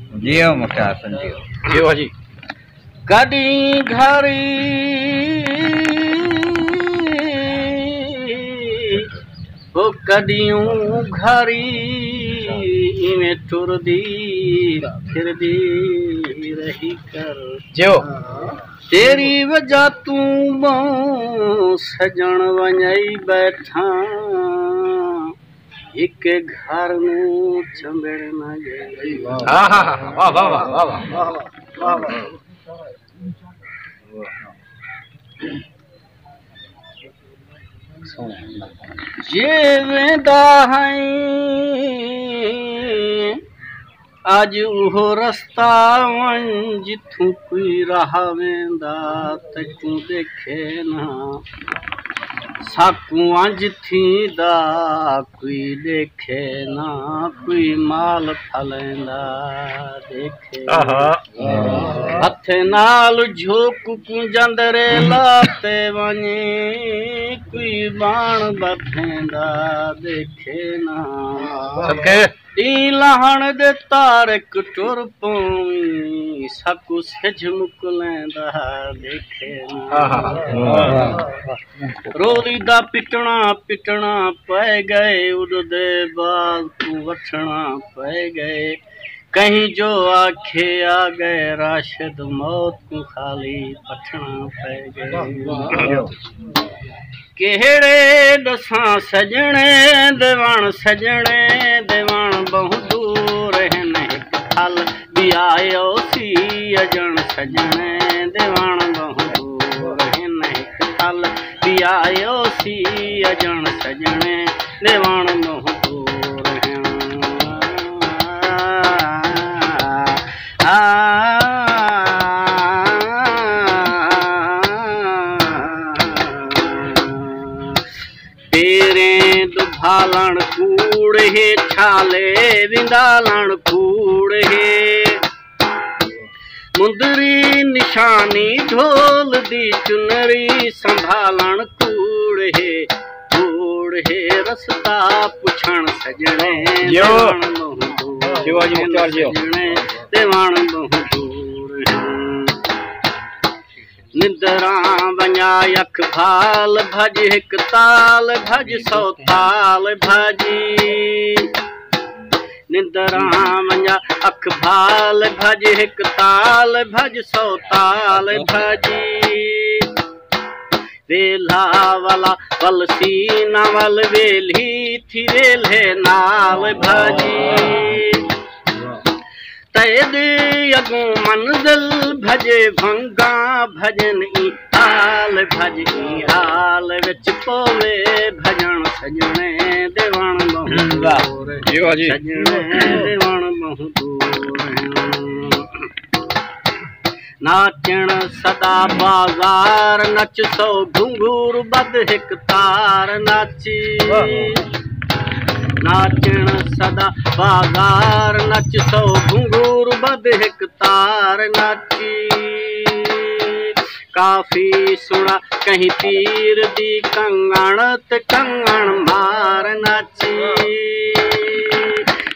जियो मुख्तार संजीव जियो जी। कदी घरी वो कदियों घरी में टुरदी फिरदी रही कर जियो तेरी वजह तू सजन वञई बैठा एक घर नूं चंबड़ न गई। हाँ हाँ हाँ वाह वाह वाह वाह वाह वाह वाह। जे वेंदा हैं आज उहो रस्ता वञ जिथूं कोई राह वेंदा त तूं देखे ना साकुआं जिथींदा कोई देखे ना कोई माल फलंदा देखे हथ नाल झोक कुंजंदरे लाते वञे कोई बाण बफेंदा देखे ना सबके दी लहण दे तारक टुर पवी साकू सिझ मुकलैंदा देखे ना रोली दा पिटना पिटना पै गए उड़दे बाल तू वठना पै गए कहीं जो आखे आ गए राशिद मौत को खाली पठना पै गए केड़े दसा सजने देवण बहु दूर हिन हिक थल भी आयो सी अजण सजने देवण बहु दूर हिन हिक थल भी आयो सी अजण सजने देवण बहु दूर हिन तेरे दुभालण कूड़ हे छाले विंदालण कूड़ हे मुंदरी निशानी ढोल दी चुनरी संभालण कूड़ हे रस्ता पुछण सजणे देवण बहु दूर निंदरा वञा अख भाल भज हिक ताल भज सौ ताल भजी निंदरा वञा अख भाल भज हिक ताल भज सौ ताल भजी वेला वाला वलसी नावल वेली थी वेले नाल भजी तैद अगो मंजिल भजे भंगा भजन ई हाल विच पोवे भजन सजने देवण बहु दूर सजने देवण बहु दूर नाचण सदा बाज़ार नच सौ घुंघूर बद हिक तार नाची नाचण सदा बाज़ार नच सौ घुंघूर बद हिक तार नाची काफ़ी सुणा कहीं पीर दी कंगण ते कंगण मार नाची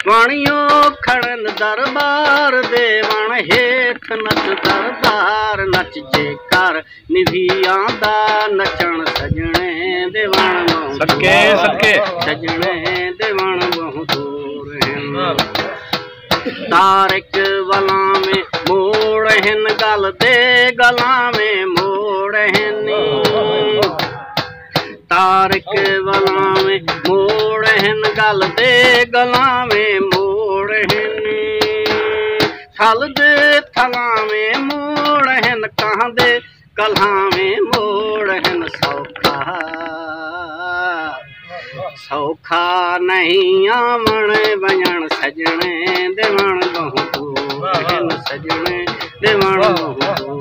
वणियो खड़न दरबार देवण हेठ नच दरबार नच जेकार निभी आंदा नचण सजणे देवण सबके सबके सजणे देवण बहु दूर हिन तारक वला में मोड़ हिन गल दे गला में मोड़ हिनी तारक वला में मोड़ हिन गल दे गला में मोड़ हिनी थल दे थला में मोड़ हिन कहाँ दे कल्हा में मोड़ हिन सौखा नहीं आमण वञण सजणे देवण बहु दूर हिन सजणे देवण बहु दूर